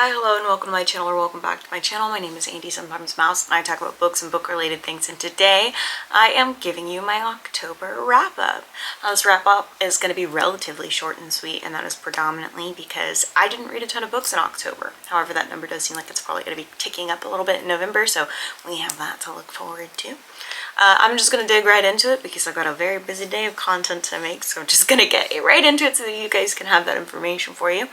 Hi, hello, and welcome to my channel, or welcome back to my channel. My name is Andy, sometimes Mouse, and I talk about books and book-related things, and today I am giving you my October wrap-up. Now, this wrap-up is going to be relatively short and sweet, and that is predominantly because I didn't read a ton of books in October. However, that number does seem like it's probably going to be ticking up a little bit in November, so we have that to look forward to. I'm just going to dig right into it because I've got a very busy day of content to make, so I'm just going to get right into it so that you guys can have that information for you.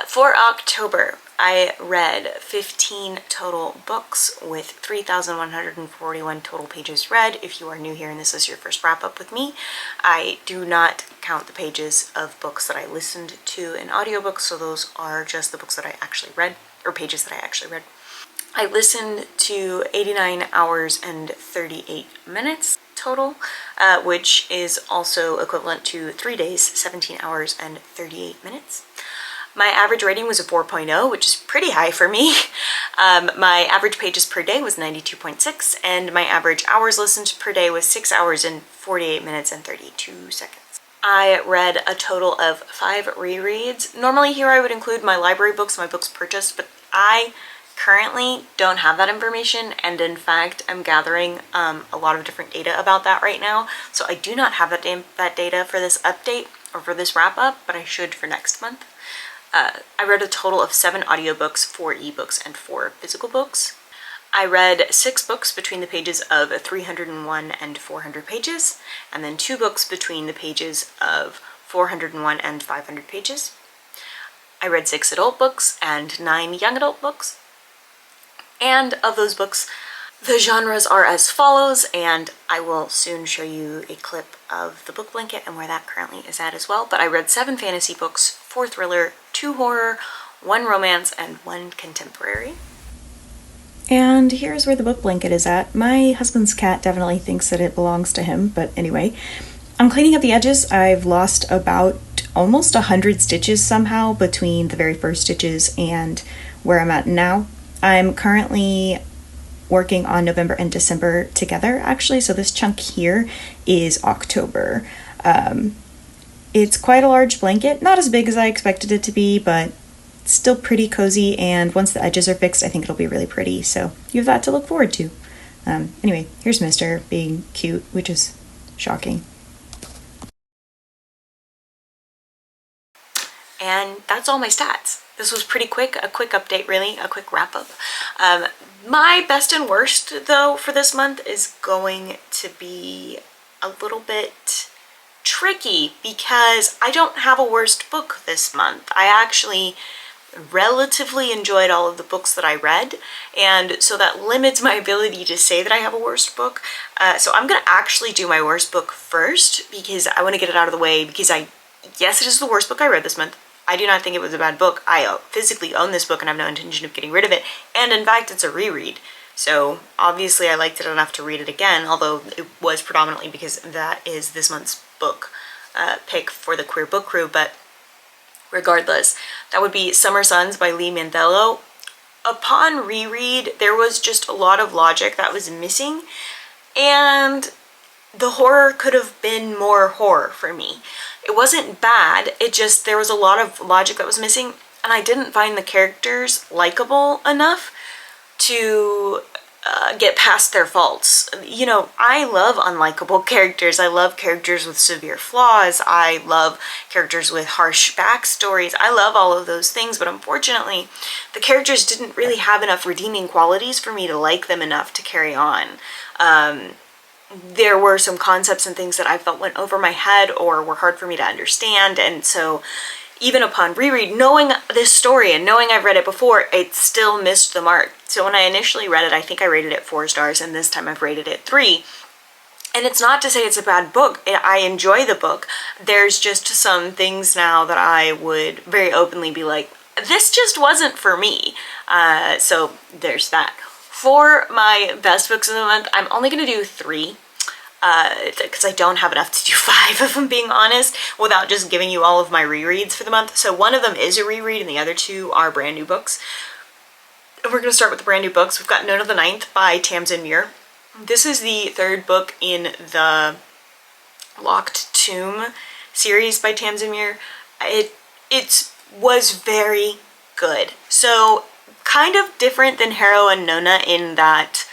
For October, I read 15 total books with 3,141 total pages read. If you are new here and this is your first wrap-up with me, I do not count the pages of books that I listened to in audiobooks, so those are just the books that I actually read, or pages that I actually read. I listened to 89 hours and 38 minutes total, which is also equivalent to 3 days, 17 hours and 38 minutes. My average rating was a 4.0, which is pretty high for me. My average pages per day was 92.6, and my average hours listened per day was 6 hours and 48 minutes and 32 seconds. I read a total of 5 rereads. Normally here I would include my library books, my books purchased, but I currently don't have that information, and in fact I'm gathering a lot of different data about that right now, so I do not have that data for this update or for this wrap-up, but I should for next month. I read a total of 7 audiobooks, 4 ebooks, and 4 physical books. I read 6 books between the pages of 301 and 400 pages, and then 2 books between the pages of 401 and 500 pages. I read 6 adult books and 9 young adult books. And of those books, the genres are as follows, and I will soon show you a clip of the book blanket and where that currently is at as well. But I read 7 fantasy books, 4 thriller, 2 horror, 1 romance, and 1 contemporary. And here's where the book blanket is at. My husband's cat definitely thinks that it belongs to him, but anyway. I'm cleaning up the edges. I've lost about almost 100 stitches somehow between the very first stitches and where I'm at now. I'm currently working on November and December together, actually, so this chunk here is October. It's quite a large blanket, not as big as I expected it to be, but still pretty cozy, and once the edges are fixed, I think it'll be really pretty, so you have that to look forward to. Anyway, here's Mr. being cute, which is shocking. And that's all my stats. This was pretty quick, a quick update really, a quick wrap up. My best and worst though for this month is going to be a little bit tricky because I don't have a worst book this month. I actually relatively enjoyed all of the books that I read, and so that limits my ability to say that I have a worst book. So I'm gonna actually do my worst book first because I want to get it out of the way, because yes, it is the worst book I read this month. I do not think it was a bad book. I physically own this book and have no intention of getting rid of it. And in fact, it's a reread. So obviously I liked it enough to read it again, although it was predominantly because that is this month's book pick for the Queer Book Crew. But regardless, that would be Summer Suns by Lee Mandello. Upon reread, there was just a lot of logic that was missing, and the horror could have been more horror for me. It wasn't bad, it just, there was a lot of logic that was missing, and I didn't find the characters likable enough to get past their faults. You know, I love unlikable characters. I love characters with severe flaws. I love characters with harsh backstories. I love all of those things, but unfortunately, the characters didn't really have enough redeeming qualities for me to like them enough to carry on. There were some concepts and things that I felt went over my head or were hard for me to understand, and so even upon reread, knowing this story and knowing I've read it before, it still missed the mark. So when I initially read it, I think I rated it 4 stars, and this time I've rated it 3. And it's not to say it's a bad book. I enjoy the book. There's just some things now that I would very openly be like, this just wasn't for me. So there's that. For my best books of the month, I'm only going to do 3. Because I don't have enough to do 5, if I'm being honest, without just giving you all of my rereads for the month. So one of them is a reread and the other 2 are brand new books. And we're going to start with the brand new books. We've got Note of the Ninth by Tamsin Muir. This is the 3rd book in the Locked Tomb series by Tamsin Muir. It was very good. So kind of different than Harrow and Nona in that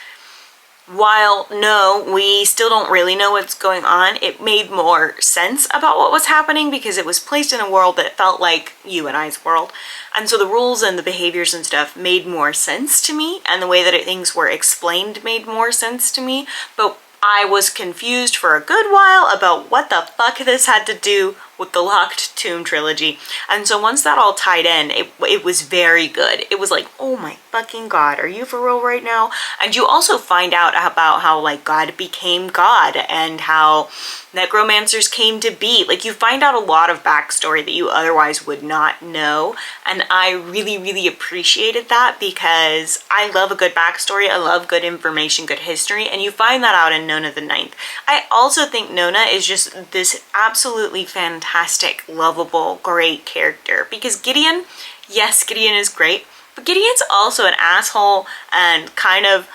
while no, we still don't really know what's going on, it made more sense about what was happening because it was placed in a world that felt like you and I's world. And so the rules and the behaviors and stuff made more sense to me, and the way that things were explained made more sense to me. But I was confused for a good while about what the fuck this had to do with the Locked Tomb trilogy. And so once that all tied in, it was very good. It was like, oh my fucking god, are you for real right now? And you also find out about how like God became God and how necromancers came to be. Like you find out a lot of backstory that you otherwise would not know. And I really, really appreciated that because I love a good backstory. I love good information, good history. And you find that out in Nona the Ninth. I also think Nona is just this absolutely fantastic, lovable, great character because Gideon, yes, Gideon is great, but Gideon's also an asshole and kind of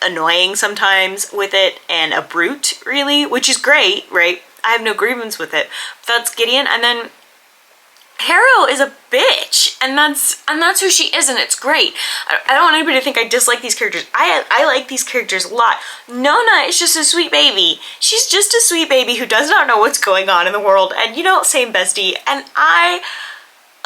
annoying sometimes with it and a brute really, which is great, right? I have no grievance with it. That's Gideon. And then Harrow is a bitch, and that's who she is, and it's great. I don't want anybody to think I dislike these characters. I like these characters a lot. Nona is just a sweet baby. She's just a sweet baby who does not know what's going on in the world, and you know, same bestie. And I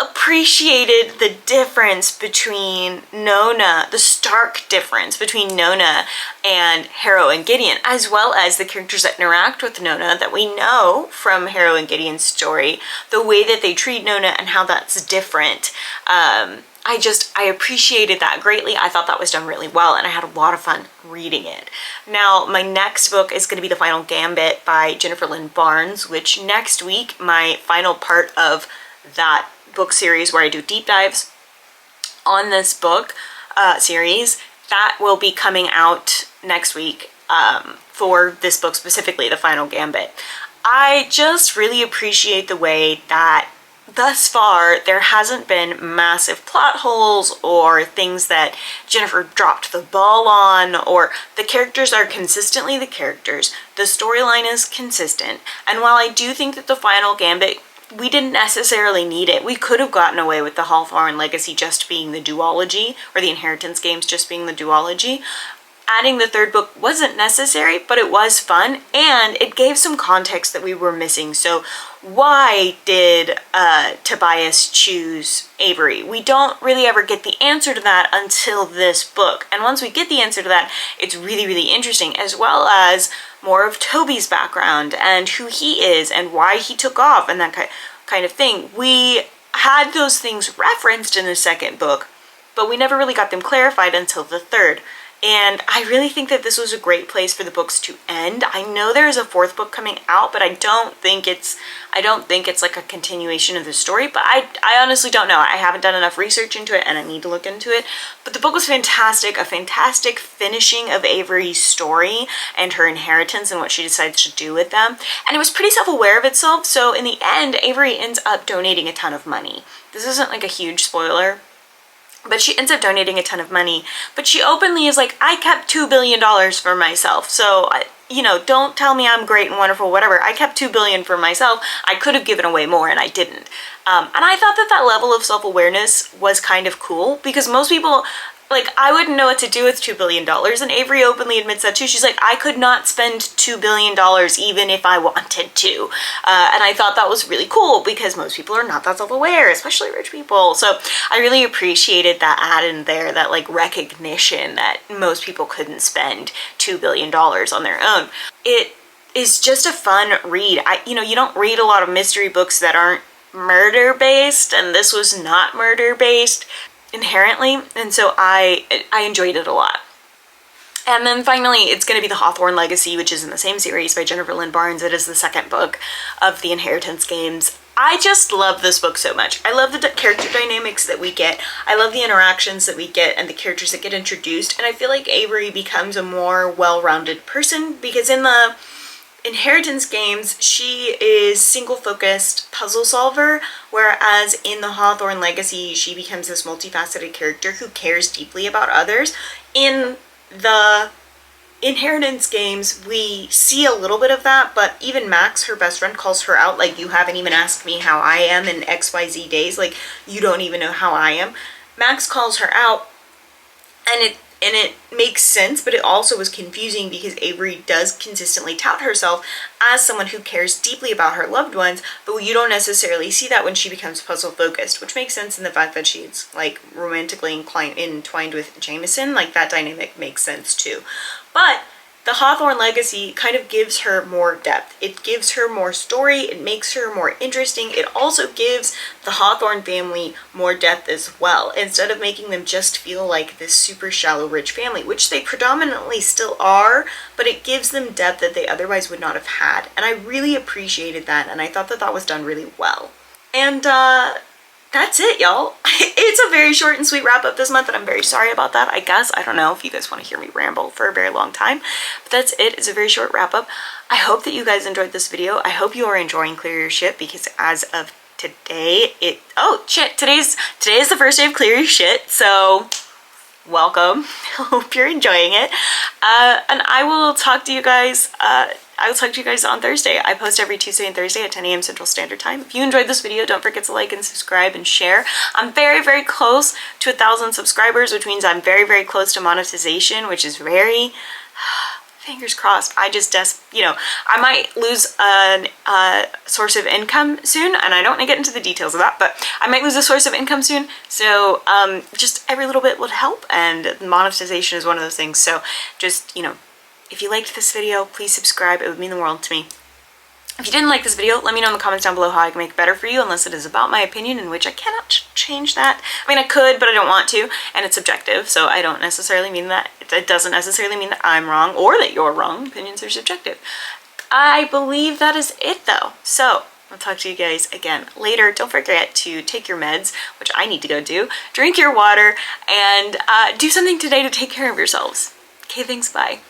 appreciated the difference between Nona, the stark difference between Nona and Harrow and Gideon, as well as the characters that interact with Nona that we know from Harrow and Gideon's story, the way that they treat Nona and how that's different. I appreciated that greatly. I thought that was done really well, and I had a lot of fun reading it. Now, my next book is going to be The Final Gambit by Jennifer Lynn Barnes, which next week, my final part of that book series where I do deep dives on this book series, that will be coming out next week for this book specifically, The Final Gambit. I just really appreciate the way that thus far there hasn't been massive plot holes or things that Jennifer dropped the ball on, or the characters are consistently the characters, the storyline is consistent, and while I do think that The Final Gambit, we didn't necessarily need it. We could have gotten away with the Hawthorne Legacy just being the duology, or the Inheritance games just being the duology. Adding the third book wasn't necessary, but it was fun, and it gave some context that we were missing. So why did Tobias choose Avery? We don't really ever get the answer to that until this book. And once we get the answer to that, it's really, really interesting, as well as more of Toby's background and who he is and why he took off and that kind of thing. We had those things referenced in the second book, but we never really got them clarified until the third. And I really think that this was a great place for the books to end. I know there is a fourth book coming out, but I don't think it's like a continuation of the story, but I honestly don't know. I haven't done enough research into it and I need to look into it. But the book was fantastic, a fantastic finishing of Avery's story and her inheritance and what she decides to do with them. And it was pretty self-aware of itself, so in the end, Avery ends up donating a ton of money. This isn't like a huge spoiler, but she ends up donating a ton of money. But she openly is like, I kept $2 billion for myself. So, you know, don't tell me I'm great and wonderful, whatever. I kept $2 billion for myself. I could have given away more and I didn't. And I thought that that level of self-awareness was kind of cool, because most people, like, I wouldn't know what to do with $2 billion. And Avery openly admits that too. She's like, I could not spend $2 billion even if I wanted to. And I thought that was really cool, because most people are not that self-aware, especially rich people. So I really appreciated that add in there, that like recognition that most people couldn't spend $2 billion on their own. It is just a fun read. You know, you don't read a lot of mystery books that aren't murder-based, and this was not murder-based inherently, and so I enjoyed it a lot. And then finally, it's going to be The Hawthorne Legacy, which is in the same series by Jennifer Lynn Barnes. It is the second book of the Inheritance games. I just love this book so much. I love the character dynamics that we get. I love the interactions that we get and the characters that get introduced, and I feel like Avery becomes a more well-rounded person, because in the Inheritance games, she is single-focused puzzle solver, whereas in the Hawthorne Legacy, she becomes this multifaceted character who cares deeply about others. In the Inheritance games, we see a little bit of that, but even Max, her best friend, calls her out, like, you haven't even asked me how I am in XYZ days, like, you don't even know how I am. Max calls her out, and it makes sense, but it also was confusing because Avery does consistently tout herself as someone who cares deeply about her loved ones, but you don't necessarily see that when she becomes puzzle focused, which makes sense in the fact that she's like romantically entwined with Jameson. Like, that dynamic makes sense too. But the Hawthorne legacy kind of gives her more depth. It gives her more story. It makes her more interesting. It also gives the Hawthorne family more depth as well, instead of making them just feel like this super shallow rich family, which they predominantly still are, but it gives them depth that they otherwise would not have had. And I really appreciated that, and I thought that that was done really well. And that's it, y'all. It's a very short and sweet wrap up this month, and I'm very sorry about that, I guess. I don't know if you guys want to hear me ramble for a very long time, but that's it. It's a very short wrap up. I hope that you guys enjoyed this video. I hope you are enjoying Clear Your Shit, because as of today, today's the first day of Clear Your Shit, so welcome. Hope you're enjoying it. And I will talk to you guys on Thursday. I post every Tuesday and Thursday at 10 a.m. Central Standard Time. If you enjoyed this video, don't forget to like and subscribe and share. I'm very, very close to 1,000 subscribers, which means I'm very, very close to monetization, which is very... fingers crossed. I might lose a source of income soon, and I don't want to get into the details of that, but I might lose a source of income soon, so just every little bit would help, and monetization is one of those things. So just, if you liked this video, please subscribe. It would mean the world to me. If you didn't like this video, let me know in the comments down below how I can make it better for you, unless it is about my opinion, in which I cannot change that. I mean, I could, but I don't want to, and it's subjective, so I don't necessarily mean that. It doesn't necessarily mean that I'm wrong or that you're wrong. Opinions are subjective. I believe that is it, though. So I'll talk to you guys again later. Don't forget to take your meds, which I need to go do, drink your water, and do something today to take care of yourselves. Okay, thanks, bye.